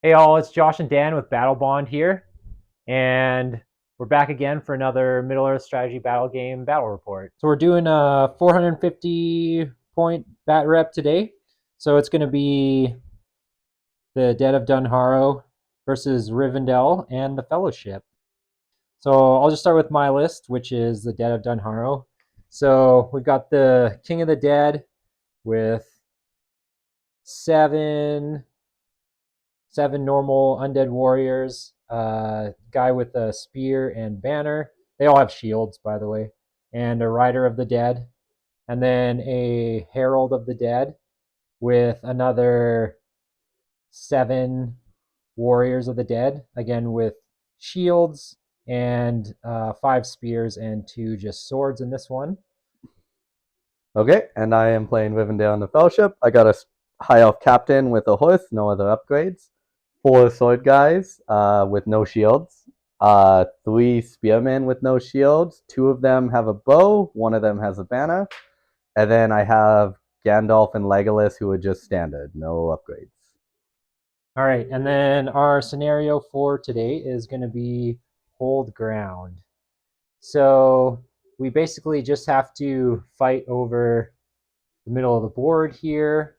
Hey all, it's Josh and Dan with Battlebond here, and we're back again for another Middle Earth Strategy Battle Game Battle Report. So we're doing a 450 point bat rep today. So it's going to be the Dead of Dunharrow versus Rivendell and the Fellowship. So I'll just start with my list, which is the Dead of Dunharrow. So we've got the King of the Dead with seven normal undead warriors, guy with a spear and banner. They all have shields, by the way, and a rider of the dead, and then a herald of the dead with another seven warriors of the dead, again with shields and five spears and two just swords in this one. Okay, and I am playing Rivendell The Fellowship. I got a high elf captain with a horse, no other upgrades. 4 sword guys with no shields. 3 spearmen with no shields. 2 of them have a bow, 1 of them has a banner. And then I have Gandalf and Legolas who are just standard, no upgrades. All right, and then our scenario for today is going to be hold ground. So we basically just have to fight over the middle of the board here,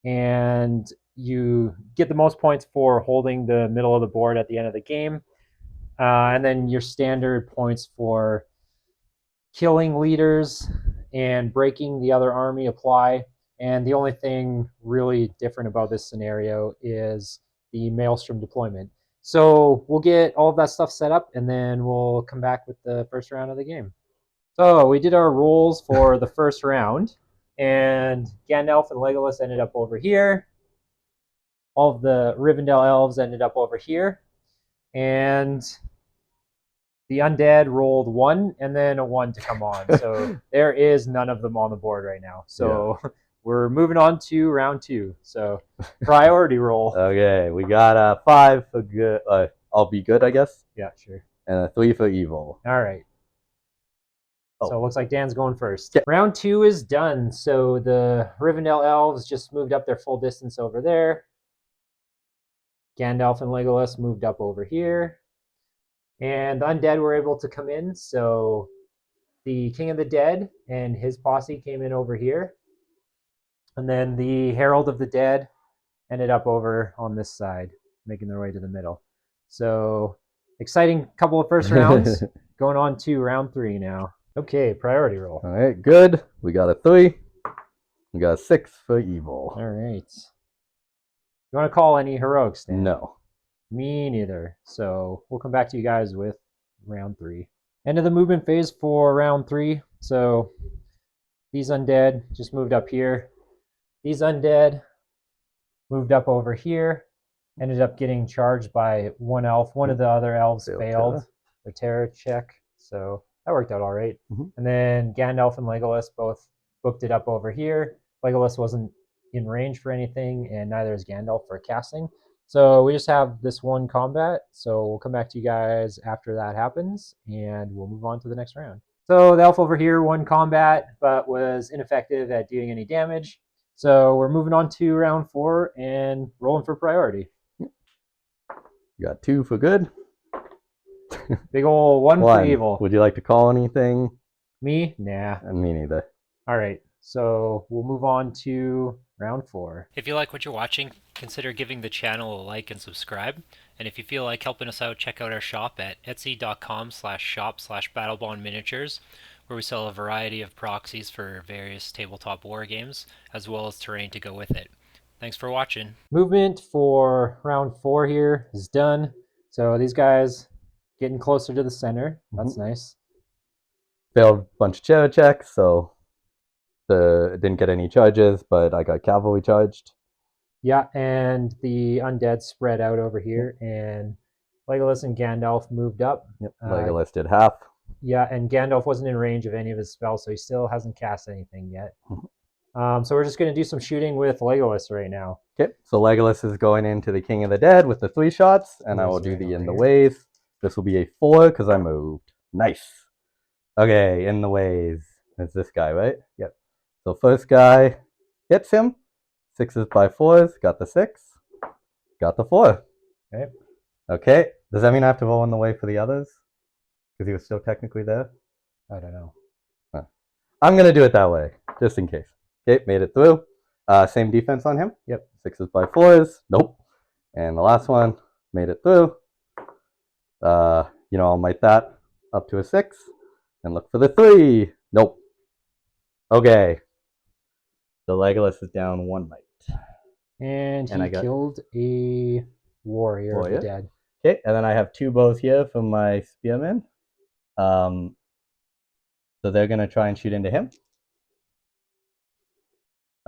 and you get the most points for holding the middle of the board at the end of the game. And then your standard points for killing leaders and breaking the other army apply. And the only thing really different about this scenario is the Maelstrom deployment. So we'll get all of that stuff set up, and then we'll come back with the first round of the game. So we did our rules for the first round, and Gandalf and Legolas ended up over here. All of the Rivendell elves ended up over here, and the undead rolled 1 and then a 1 to come on. So there is none of them on the board right now. So we're moving on to round 2. So priority roll. Okay, we got a 5 for good. I'll be good, I guess. Yeah, sure. And a 3 for evil. All right. Oh. So it looks like Dan's going first. Yeah. Round 2 is done. So the Rivendell elves just moved up their full distance over there. Gandalf and Legolas moved up over here. And the undead were able to come in. So the King of the Dead and his posse came in over here. And then the Herald of the Dead ended up over on this side, making their way to the middle. So exciting couple of first rounds. Going on to round 3 now. Okay, priority roll. All right, good. We got a 3. We got a 6 for evil. All right. You want to call any heroics, Dan? No. Me neither. So we'll come back to you guys with round 3. End of the movement phase for round 3. So these undead just moved up here. These undead moved up over here. Ended up getting charged by one elf. One of the other elves failed their terror check. So that worked out all right. And then Gandalf and Legolas both booked it up over here. Legolas wasn't in range for anything, and neither is Gandalf for casting. So we just have this one combat. So we'll come back to you guys after that happens, and we'll move on to the next round. So the elf over here won combat, but was ineffective at doing any damage. So we're moving on to round 4 and rolling for priority. You got 2 for good. Big ol' 1 for evil. Would you like to call anything? Me? Nah. And me neither. All right. So we'll move on to round 4. If you like what you're watching, consider giving the channel a like and subscribe. And if you feel like helping us out, check out our shop at etsy.com/shop/battlebond miniatures, where we sell a variety of proxies for various tabletop war games, as well as terrain to go with it. Thanks for watching. Movement for round 4 here is done. So these guys getting closer to the center. That's nice. Failed a bunch of terror checks, so didn't get any charges, but I got cavalry charged. Yeah, and the undead spread out over here, and Legolas and Gandalf moved up. Yep, Legolas did half. Yeah, and Gandalf wasn't in range of any of his spells, so he still hasn't cast anything yet. So we're just going to do some shooting with Legolas right now. Okay, so Legolas is going into the King of the Dead with the 3 shots, and I will do the in the ways. This will be a 4 because I moved. Nice. Okay, in the ways. It's this guy, right? Yep. So first guy hits him. 6s by 4s, got the 6. Got the 4. Okay. Okay. Does that mean I have to roll on the way for the others? Because he was still technically there? I don't know. I'm going to do it that way, just in case. Okay, made it through. Same defense on him. Yep. 6s by 4s. Nope. And the last one, made it through. I'll might that up to a 6. And look for the 3. Nope. Okay. So Legolas is down 1 might. And And he I got- killed a warrior of the dead. Okay, and then I have 2 bows here from my spearmen. So they're going to try and shoot into him.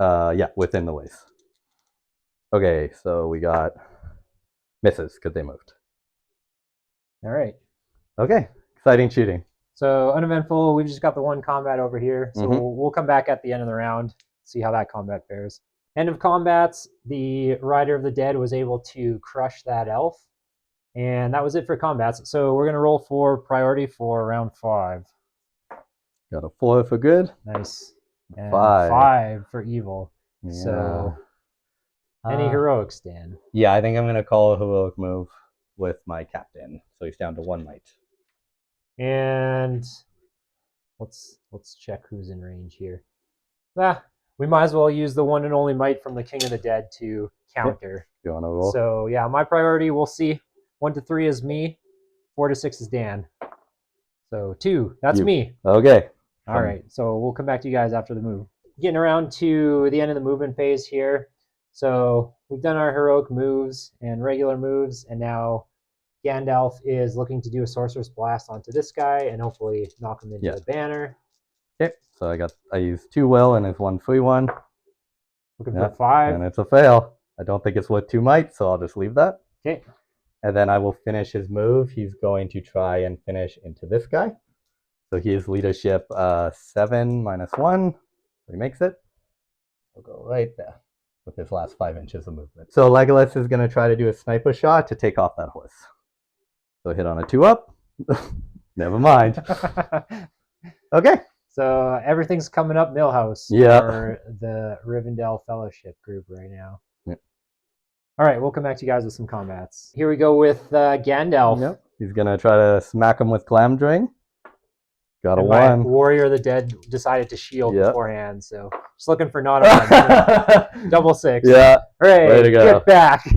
Yeah, within the waist. Okay, so we got misses because they moved. All right. Okay, exciting shooting. So uneventful. We've just got the 1 combat over here. So we'll come back at the end of the round, see how that combat fares. End of combats, the Rider of the Dead was able to crush that elf. And that was it for combats. So we're going to roll for priority for round 5. Got a 4 for good. Nice. And 5. 5 for evil. Yeah. So any heroics, Dan? Yeah, I think I'm going to call a heroic move with my captain. So he's down to 1 might. And let's check who's in range here. We might as well use the one and only might from the King of the Dead to counter. You want to roll? So yeah, my priority, we'll see. 1 to 3 is me. 4 to 6 is Dan. So 2, that's me. Okay. All right, so we'll come back to you guys after the move. Getting around to the end of the movement phase here. So we've done our heroic moves and regular moves, and now Gandalf is looking to do a Sorcerer's Blast onto this guy and hopefully knock him into the banner. Okay, so I used 2 will and it's 1 free one. Looking for 5. And it's a fail. I don't think it's worth 2 might, so I'll just leave that. Okay. And then I will finish his move. He's going to try and finish into this guy. So he is leadership 7 minus 1. So he makes it. We'll go right there with his last 5 inches of movement. So Legolas is going to try to do a sniper shot to take off that horse. So hit on a 2 up. Never mind. Okay. So everything's coming up Millhouse for the Rivendell Fellowship group right now. Yep. All right, we'll come back to you guys with some combats. Here we go with Gandalf. Yep. He's going to try to smack him with Glamdring. Got a And 1. Warrior of the Dead decided to shield beforehand, so just looking for not a 1. Double 6. Yeah. Hooray, way to go. get back.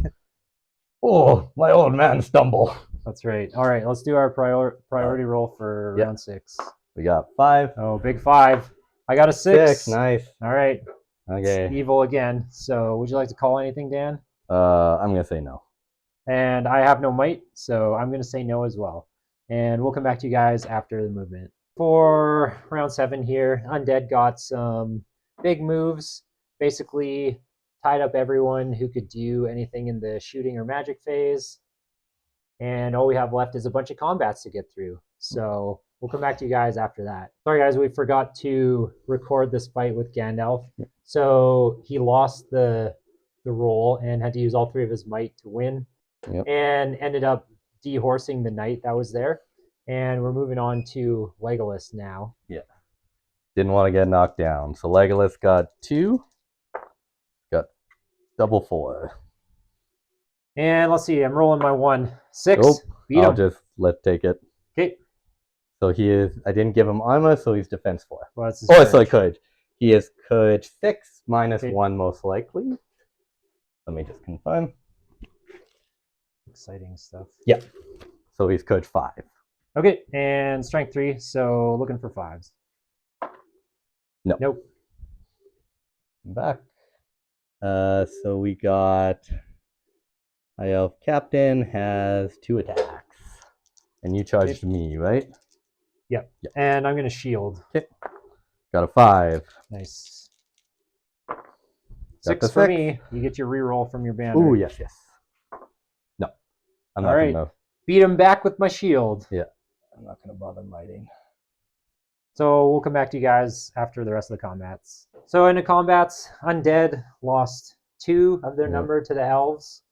Oh, my old man stumble. That's right. All right, let's do our priority roll for round 6. We got 5. Oh, big 5. I got a 6. Nice. All right. Okay. It's evil again. So would you like to call anything, Dan? I'm going to say no. And I have no might, so I'm going to say no as well. And we'll come back to you guys after the movement. For round 7 here, Undead got some big moves. Basically tied up everyone who could do anything in the shooting or magic phase. And all we have left is a bunch of combats to get through. So we'll come back to you guys after that. Sorry guys, we forgot to record this fight with Gandalf. So he lost the roll and had to use all 3 of his might to win. Yep. And ended up dehorsing the knight that was there. And we're moving on to Legolas now. Yeah. Didn't want to get knocked down. So Legolas got 2. Got double 4. And let's see, I'm rolling my 1. 6. Nope. Beat I'll him. just take it. Okay. So I didn't give him armor, so he's defense 4. Well, that's his so courage. courage. He is courage 6 minus Okay. 1 most likely. Let me just confirm. Exciting stuff. Yeah. So he's courage 5. Okay, and strength 3, so looking for 5s. No. Nope. Back. So we got High Elf Captain has 2 attacks. And you charged me, right? Yep. And I'm going to shield. Okay. Got a 5. Nice. Got 6 the for 6. me. You get your reroll from your banner. Ooh, yes. No. I'm not Alright. going to. Beat him back with my shield. Yeah. I'm not going to bother mighting. So we'll come back to you guys after the rest of the combats. So in the combats, Undead lost 2 of their number to the Elves.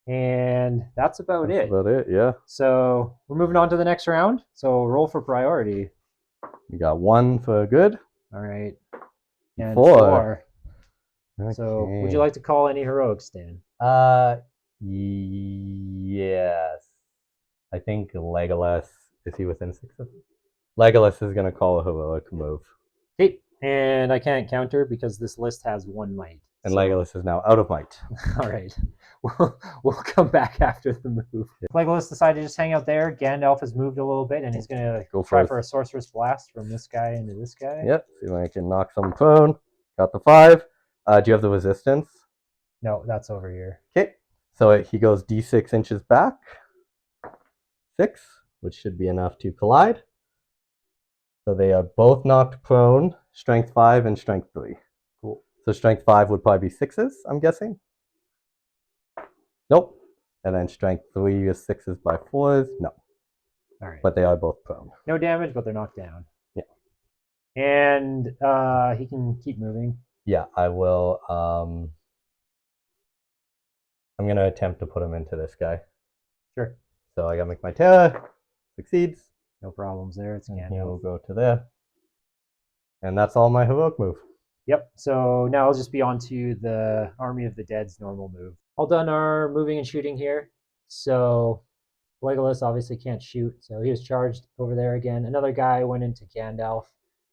And that's about it. About it, yeah. So we're moving on to the next round. So roll for priority. You got 1 for good. All right. And 4. So would you like to call any heroics, Dan? Yes. I think Legolas, is he within 6 of? Legolas is going to call a heroic move. Okay, and I can't counter because this list has 1 might. And Legolas is now out of might. All right, we'll come back after the move. Yeah. Legolas decided to just hang out there. Gandalf has moved a little bit, and he's going to try for a sorcerer's blast from this guy into this guy. Yep, see if I can knock some prone. Got the 5. Do you have the resistance? No, that's over here. Okay, so he goes d6 inches back. 6, which should be enough to collide. So they are both knocked prone, strength 5 and strength 3. Cool. So strength 5 would probably be 6s, I'm guessing. Nope. And then strength 3 is 6s by 4s. No. All right. But they are both prone. No damage, but they're knocked down. Yeah. And he can keep moving. Yeah, I will. I'm going to attempt to put him into this guy. Sure. So I got to make my terror. Succeeds. No problems there. It's Gandalf. He will go to there. And that's all my heroic move. Yep. So now I'll just be on to the Army of the Dead's normal move. All done our moving and shooting here. So Legolas obviously can't shoot, so he was charged over there again. Another guy went into Gandalf,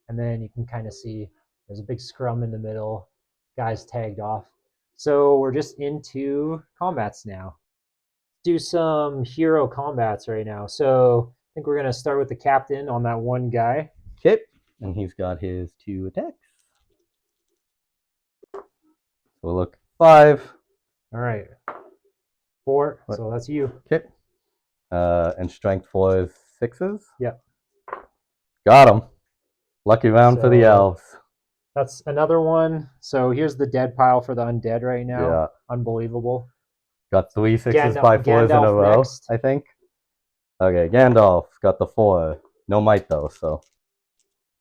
and then you can kind of see there's a big scrum in the middle. Guys tagged off. So we're just into combats now. Do some hero combats right now. So I think we're going to start with the captain on that one guy. Okay. And he's got his 2 attacks. We'll look 5. All right. 4. What? So that's you. Okay. And strength 4 is 6s? Yep. Got him. Lucky round for the elves. That's another one. So here's the dead pile for the undead right now. Yeah. Unbelievable. Got 3 6s by 4s in a row, next. I think. Okay, Gandalf's got the 4. No might though, so.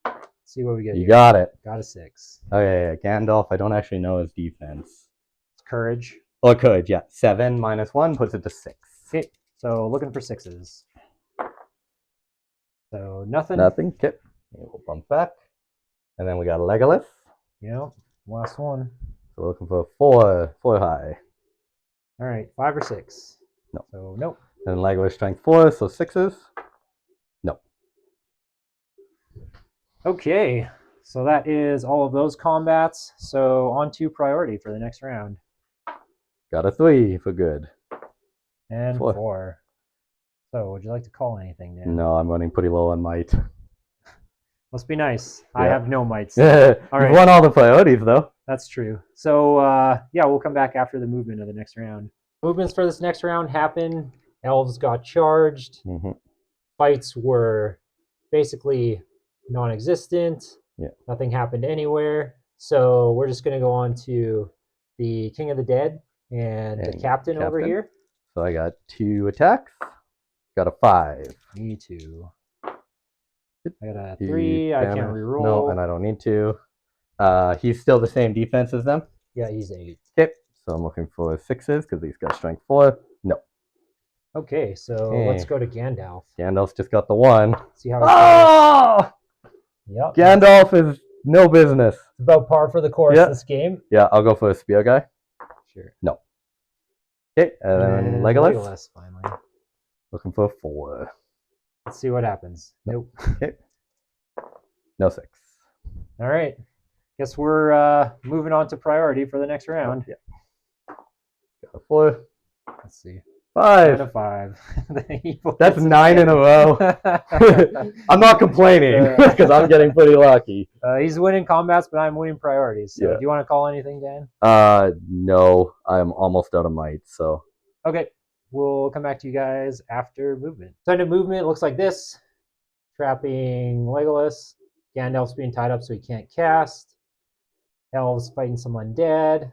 Let's see what we get. You got it. Got a 6. Okay, Gandalf, I don't actually know his defense. It's courage. Oh, courage, yeah. 7 minus 1 puts it to 6. Okay, so looking for 6s. So nothing. Nothing. Okay. We'll bump back. And then we got Legolas. Yep, last one. So we're looking for 4 high. All right, 5 or 6. No. So nope. And Legolas strength 4, so 6s. No. Okay, so that is all of those combats. So on to priority for the next round. Got a 3 for good. And 4. So would you like to call anything now? No, I'm running pretty low on might. Must be nice. Yeah. I have no mites. All right. You've won all the priorities, though. That's true. So, yeah, we'll come back after the movement of the next round. Movements for this next round happen. Elves got charged. Mm-hmm. Fights were basically non-existent. Yeah. Nothing happened anywhere. So we're just going to go on to the King of the Dead and the captain over here. So I got 2 attacks. Got a 5. Me too. I got a 3. I can't reroll. No, and I don't need to. He's still the same defense as them? Yeah, he's 8. Okay, so I'm looking for 6s because he's got strength 4. No. Okay, so let's go to Gandalf. Gandalf's just got the 1. See how it Yep. Gandalf is no business. It's about par for the course this game. Yeah, I'll go for a spear guy. Sure. No. Okay, and then Legolas. Legolas, finally. Looking for 4. Let's see what happens. Nope. Okay. No 6. All right. Guess we're moving on to priority for the next round. Yeah. Got a 4. Let's see. 5. 9 of 5. That's 9 in a row. I'm not complaining because I'm getting pretty lucky. He's winning combats, but I'm winning priorities. So do you want to call anything, Dan? No. I'm almost out of might, so. Okay. We'll come back to you guys after movement. Time to movement looks like this. Trapping Legolas. Gandalf's being tied up so he can't cast. Elves fighting some undead.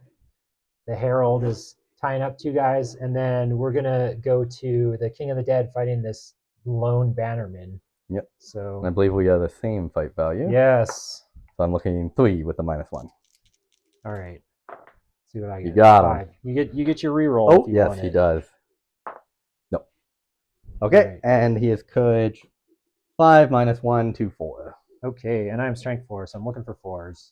The Herald is tying up 2 guys. And then we're going to go to the King of the Dead fighting this lone bannerman. Yep. So I believe we have the same fight value. Yes. So I'm looking 3 with the -1. All right. Let's see what I get. You got him. You get your reroll. Oh, yes, he does. No. Okay, right. And he is courage 5 -1 to 4. Okay, and I'm strength 4, so I'm looking for 4s.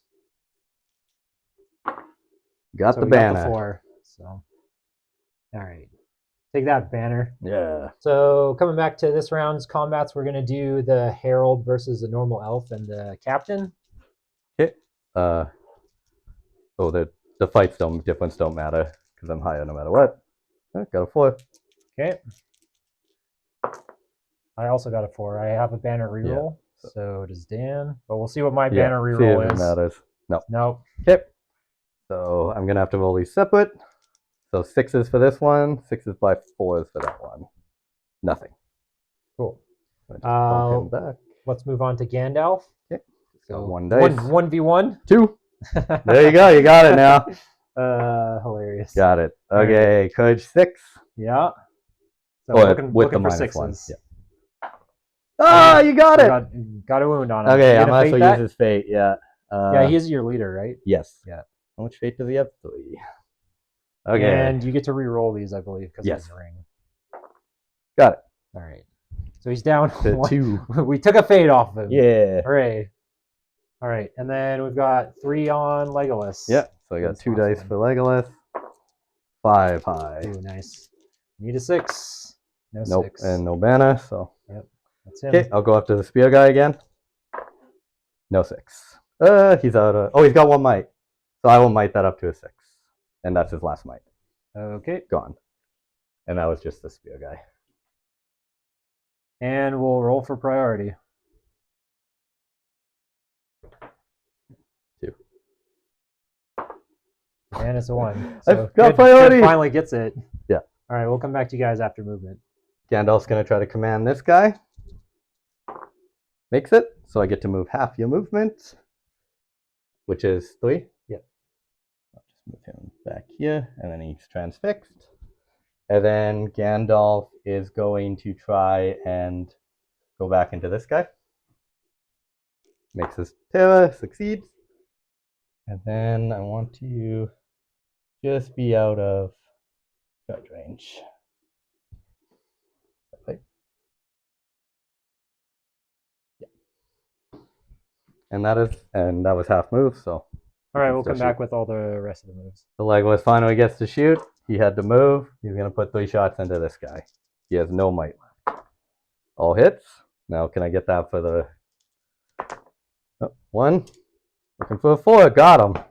Got the banner. Got the 4, so All right. Take that, banner. Yeah. So coming back to this round's combats, we're gonna do the Herald versus the normal elf and the captain. Okay. Oh, the difference don't matter because I'm higher no matter what. Got a 4. Okay. I also got a 4. I have a banner reroll. Yeah. So does Dan. But we'll see what my banner reroll see if is. It matters. No. Nope. Okay. So I'm gonna have to roll these separate. So 6s for this one, 6s by 4s for that one. Nothing. Cool. So I just bump him back. Let's move on to Gandalf. Okay. So one dice. 1v1. 2. There you go. You got it now. Hilarious. Got it. Okay. Right. Courage 6. Yeah. So looking for 6s. 1. Yeah. Ah, you got it. Got a wound on him. Okay, I'm also use his fate. Yeah. Yeah, he is your leader, right? Yes. Yeah. How much fate does he have? 3. Okay. And you get to re-roll these, I believe, because of his ring. Got it. All right. So he's down to 2. We took a fate off of him. Yeah. Hooray. All right. And then we've got 3 on Legolas. Yeah. So I got 2 dice for Legolas. 5 high. Ooh, nice. Need a 6. No 6. And no mana, so. Yep. That's him. Okay, I'll go after the spear guy again. No 6. He's out of... Oh, he's got 1 might. So I will might that up to a 6. And that's his last might. Okay. Gone. And that was just the spear guy. And we'll roll for priority. 2. And it's a 1. So I've got priority. Good finally gets it. Yeah. All right, we'll come back to you guys after movement. Gandalf's going to try to command this guy. Makes it. So I get to move half your movement, which is 3. Yep. I'll just move him back here, and then he's transfixed. And then Gandalf is going to try and go back into this guy. Makes his terror, succeeds. And then I want to just be out of charge range. Okay. Yeah. And that was half move, so. All right, we'll come back with all the rest of the moves. The Legolas finally gets to shoot. He had to move. He's going to put 3 shots into this guy. He has no might left. All hits. Now, can I get that for the... Oh, 1. Looking for a 4. Got him.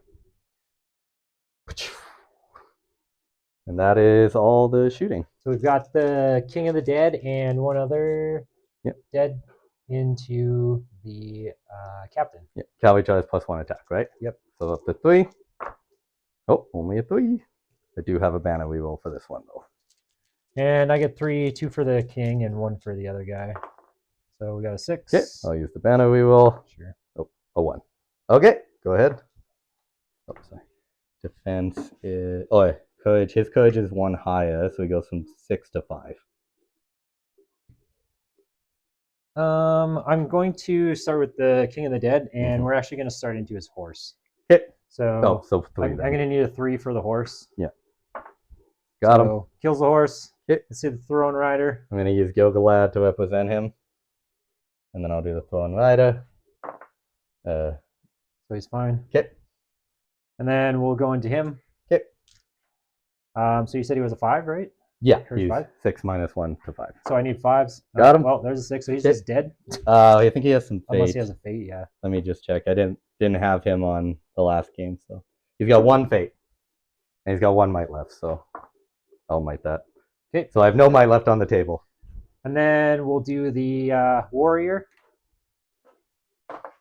And that is all the shooting. So we've got the King of the Dead and one other dead into the captain. Yeah, cavalry charge +1 attack, right? Yep. So up to 3. Oh, only a 3. I do have a banner reroll for this one, though. And I get 3, 2 for the king and 1 for the other guy. So we got a 6. Okay, I'll use the banner reroll. Sure. Oh, a 1. Okay, go ahead. Oh, sorry. Defense is... Oh, yeah. Courage. His courage is 1 higher, so he goes from 6 to 5. I'm going to start with the King of the Dead, and we're actually going to start into his horse. Okay. So, 3 I'm going to need a 3 for the horse. Yeah. Got him. Kills the horse. Okay. Let's see the Throne Rider. I'm going to use Gilgalad to represent him. And then I'll do the Throne Rider. So he's fine. Okay. And then we'll go into him. Okay. So you said he was a 5, right? Yeah, He's he's 5? 6 minus 1 to 5. So I need 5s. Got him. Well, there's a 6, so he's just dead. I think he has some fate. Unless he has a fate, yeah. Let me just check. I didn't have him on the last game, so he's got 1 fate. And he's got 1 might left, so I'll might that. Okay. So I have no might left on the table. And then we'll do the warrior.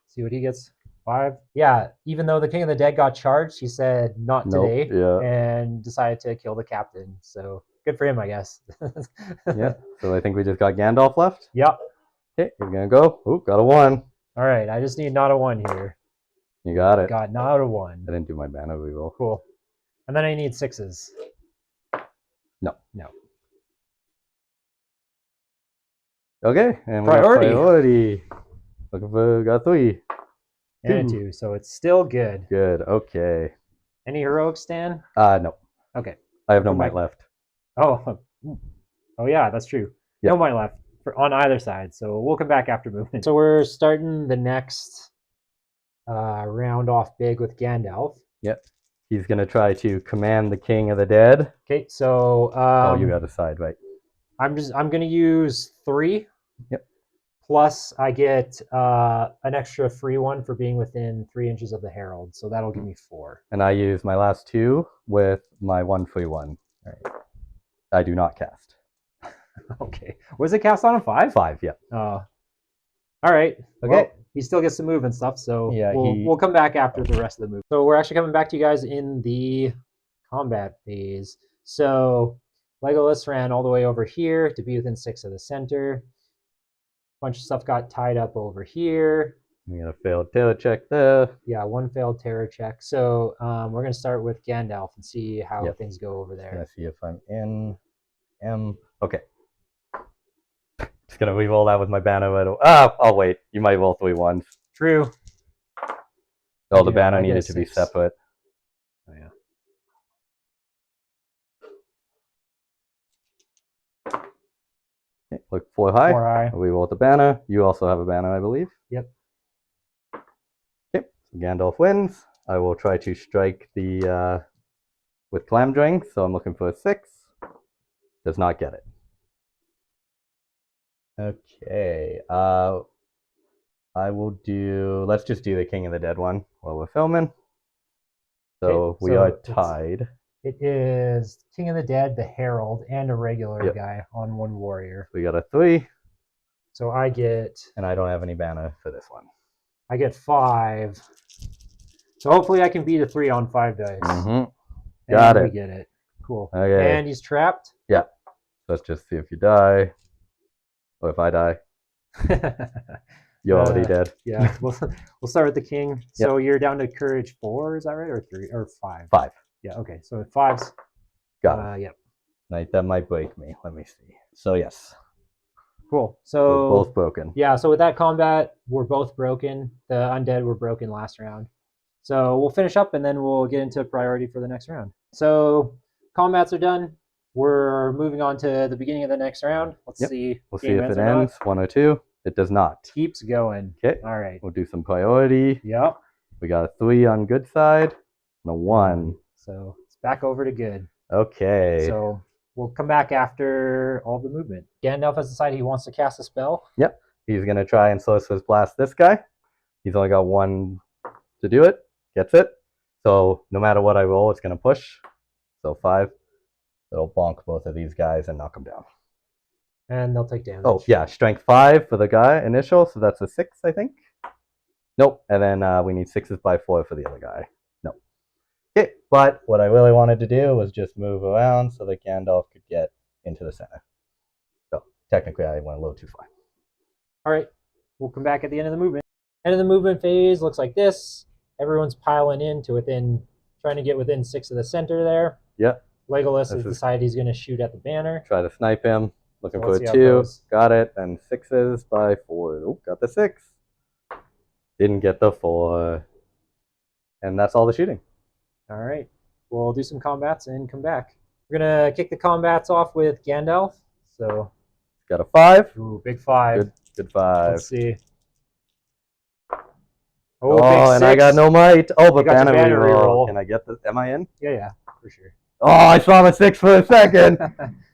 See what he gets. 5. Yeah, even though the King of the Dead got charged, he said not today. Yeah. And decided to kill the captain. So good for him, I guess. Yeah. So I think we just got Gandalf left. Yep. Okay, you're gonna go. Ooh, got a 1. All right, I just need not a 1 here. You got it. Got not a 1. I didn't do my banner reroll. Cool. And then I need 6s. No. No. Okay, and we Priority. got priority. Looking for got 3. And a 2, so it's still good. Good. Okay. Any heroics, Stan? No. Okay. I have no might left. Oh. Oh yeah, that's true. Yep. No might left on either side, so we'll come back after movement. So we're starting the next round off big with Gandalf. Yep. He's going to try to command the King of the Dead. Okay, so Oh, you got to side, right? I'm gonna use 3. Yep. Plus, I get an extra free one for being within 3 inches of the Herald, so that'll give me 4. And I use my last 2 with my 1 free one. All right. I do not cast. Okay. Was it cast on a 5? 5, yeah. All right. Okay. Well, he still gets to move and stuff, so Yeah, we'll come back after the rest of the move. So we're actually coming back to you guys in the combat phase. So Legolas ran all the way over here to be within 6 of the center. Bunch of stuff got tied up over here. We got a failed terror check there. Yeah, 1 failed terror check. So we're going to start with Gandalf and see how things go over there. Let's see if I'm in. Okay. Just going to re-roll that with my banner right away. Oh, wait. You might roll 3 ones. True. Oh, the banner needed to be 6. separate. Oh, yeah. Okay, look 4 high. 4 high. We roll the banner. You also have a banner, I believe. Yep. Okay, so Gandalf wins. I will try to strike the with Clamdring, so I'm looking for a 6. Does not get it. Okay. I will do. Let's just do the King of the Dead one while we're filming. So Okay, we so are tied. It is King of the Dead, the Herald, and a regular guy on 1 warrior. We got a 3. So I get. And I don't have any banner for this one. I get 5. So hopefully I can beat a 3 on 5 dice. Mm-hmm. Got it. We get it. Cool. Okay. And he's trapped. Yeah. Let's just see if you die. Or if I die. You're already dead. Yeah. We'll start with the king. So you're down to courage 4, is that right? Or 3 or 5? 5. Yeah, okay. So 5's. Got it. Yep. Like, that might break me. Let me see. So yes. Cool. So we're both broken. Yeah, so with that combat, we're both broken. The undead were broken last round. So we'll finish up and then we'll get into priority for the next round. So combats are done. We're moving on to the beginning of the next round. Let's see. We'll see if it ends. 1 or 2. It does not. Keeps going. Okay. All right. We'll do some priority. Yep. We got a 3 on good side and a 1. So it's back over to good. Okay. So we'll come back after all the movement. Gandalf has decided he wants to cast a spell. Yep. He's going to try and Sorcerer's Blast this guy. He's only got 1 to do it. Gets it. So no matter what I roll, it's going to push. So 5. It'll bonk both of these guys and knock them down. And they'll take damage. Oh, yeah. Strength 5 for the guy initial. So that's a 6, I think. Nope. And then we need 6s by 4 for the other guy. Nope. Okay. But what I really wanted to do was just move around so that Gandalf could get into the center. So technically I went a little too far. All right. We'll come back at the end of the movement. End of the movement phase looks like this. Everyone's piling in to trying to get within 6 of the center there. Yep. Legolas has decided he's going to shoot at the banner. Try to snipe him. Looking for a 2. Got it. And 6s by 4. Oh, got the 6. Didn't get the 4. And that's all the shooting. All right. We'll do some combats and come back. We're going to kick the combats off with Gandalf. So got a 5. Ooh, big 5. Good 5. Let's see. Oh, and I got no might. Oh, but banner reroll. Can I get the? Am I in? Yeah, for sure. Oh, I saw a 6 for a second.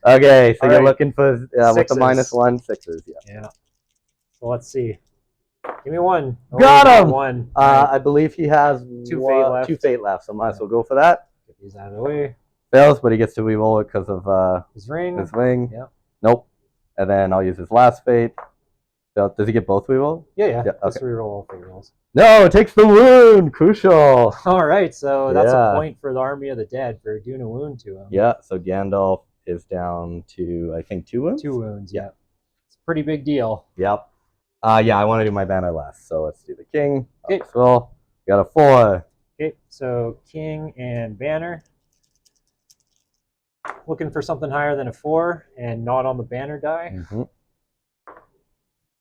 Okay, so you're looking for with the -1 6s. Yeah. So let's see. Give me 1. Oh, got him. 1. I believe he has 2 fate left. 2 fate left, so might as well go for that. Get these out of the way. Fails, but he gets to reroll it because of his ring. Yeah. Nope. And then I'll use his last fate. Does he get both reroll? Yeah. Just reroll all fate rolls. No, it takes the wound. Crucial. All right, so that's a point for the Army of the Dead for doing a wound to him. Yeah, so Gandalf is down to, I think, 2 wounds? 2 wounds, yeah. It's a pretty big deal. Yep. Yeah, I want to do my banner last, so let's do the king. Okay. Roll. Got a 4. Okay, so king and banner. Looking for something higher than a 4 and not on the banner die. Mm-hmm.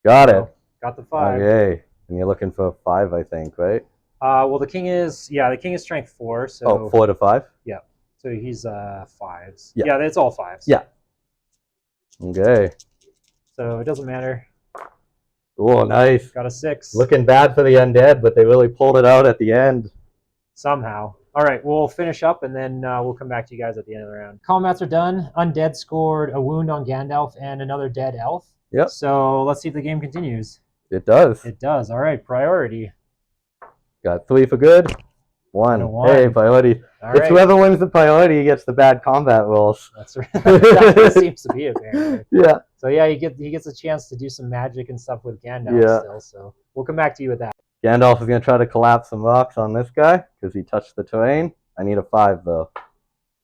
Got it. Got the 5. Okay. And you're looking for 5, I think, right? Well, the king is strength 4. So 4 to 5? Yeah. So he's 5s. Yeah, it's all 5s. Yeah. Okay. So it doesn't matter. Oh, nice. Got a 6. Looking bad for the undead, but they really pulled it out at the end. Somehow. All right, we'll finish up and then we'll come back to you guys at the end of the round. Combats are done. Undead scored a wound on Gandalf and another dead elf. Yep. So let's see if the game continues. It does. It does. All right, priority. Got 3 for good. 1. And a 1. Hey, priority. All It's right. whoever wins the priority gets the bad combat rolls. That's right. That's what it seems to be, apparently. Yeah. So yeah, he gets a chance to do some magic and stuff with Gandalf still. So we'll come back to you with that. Gandalf is going to try to collapse some rocks on this guy because he touched the terrain. I need a 5, though.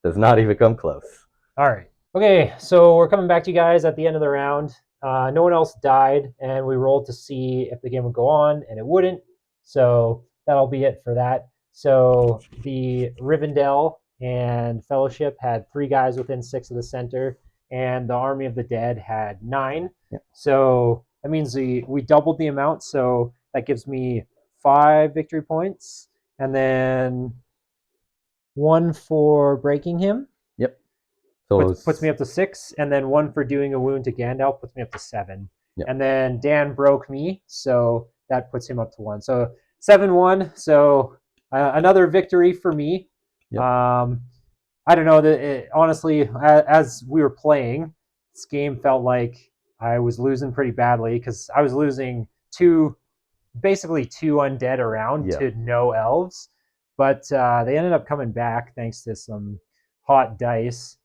Does not even come close. All right. Okay, so we're coming back to you guys at the end of the round. No one else died, and we rolled to see if the game would go on, and it wouldn't. So that'll be it for that. So the Rivendell and Fellowship had 3 guys within 6 of the center, and the Army of the Dead had 9. Yeah. So that means we doubled the amount, so that gives me 5 victory points, and then 1 for breaking him. Yep. So puts me up to 6, and then 1 for doing a wound to Gandalf puts me up to 7. Yep. And then Dan broke me, so that puts him up to 1. So 7-1. So another victory for me. Yep. I don't know. Honestly, as we were playing, this game felt like I was losing pretty badly because I was losing basically two undead around to no elves. But they ended up coming back thanks to some hot dice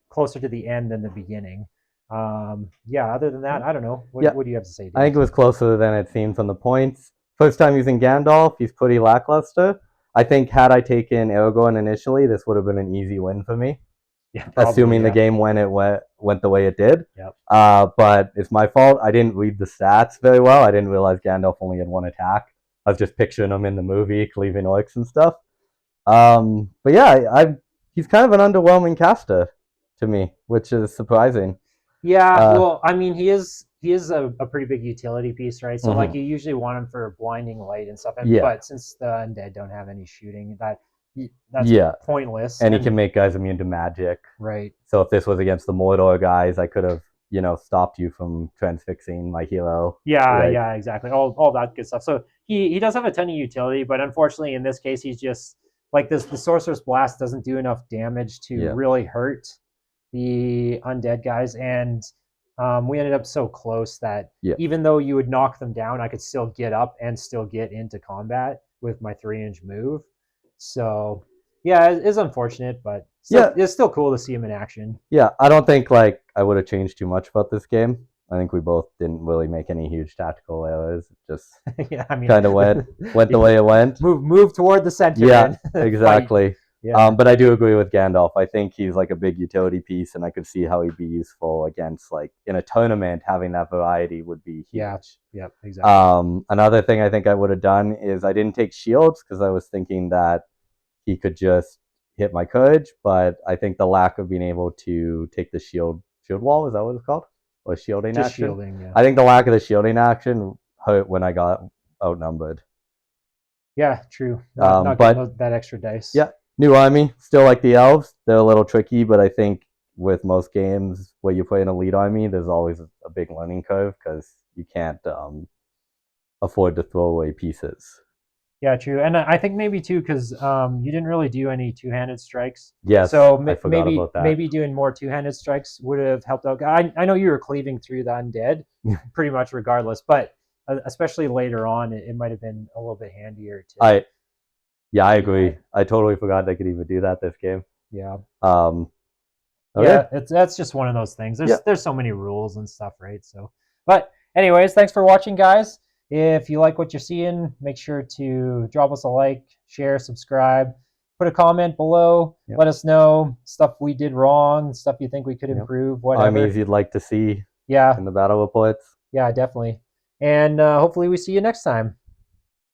closer to the end than the beginning. Other than that, I don't know. What do you have to say, Dave? I think it was closer than it seemed from the points. First time using Gandalf, he's pretty lackluster. I think had I taken Aragorn initially, this would have been an easy win for me. Yeah, probably, assuming the game went the way it did. Yep. But it's my fault. I didn't read the stats very well. I didn't realize Gandalf only had 1 attack. I was just picturing him in the movie, cleaving orcs and stuff. But yeah, he's kind of an underwhelming caster to me, which is surprising. Yeah, well, I mean, he is a pretty big utility piece, right? So like you usually want him for blinding light and stuff. But since the undead don't have any shooting, that's pointless. And he can make guys immune to magic. Right. So if this was against the Mordor guys, I could have, stopped you from transfixing my hero. Yeah, exactly. All that good stuff. So he does have a ton of utility, but unfortunately in this case he's just like this. The Sorcerer's Blast doesn't do enough damage to really hurt the undead guys, and we ended up so close that even though you would knock them down, I could still get up and still get into combat with my 3-inch move. So yeah, it's unfortunate, but it's still cool to see him in action. Yeah, I don't think I would have changed too much about this game. I think we both didn't really make any huge tactical errors. Just kind of went the way it went. Move toward the center. Yeah, exactly. Yeah. But I do agree with Gandalf. I think he's a big utility piece, and I could see how he'd be useful against in a tournament. Having that variety would be huge. Yeah, exactly. Another thing I think I would have done is I didn't take shields because I was thinking that he could just hit my courage, but I think the lack of being able to take the shield wall, is that what it's called? Or shielding just action? Shielding, yeah. I think the lack of the shielding action hurt when I got outnumbered. Yeah, true. Not getting that extra dice. Yeah. New army, still like the elves. They're a little tricky, but I think with most games where you play an elite army, there's always a big learning curve because you can't afford to throw away pieces. Yeah, true. And I think maybe too because you didn't really do any two-handed strikes. Yes, so I forgot about that. Maybe doing more two-handed strikes would have helped out. I know you were cleaving through the undead pretty much regardless, but especially later on, it might have been a little bit handier to. I agree. I totally forgot they could even do that this game. Yeah. Okay. Yeah, that's just one of those things. There's so many rules and stuff, right? So, but anyways, thanks for watching, guys. If you like what you're seeing, make sure to drop us a like, share, subscribe, put a comment below. Let us know stuff we did wrong, stuff you think we could improve, whatever. Armies you'd like to see in the battle reports. Yeah, definitely. And hopefully we see you next time.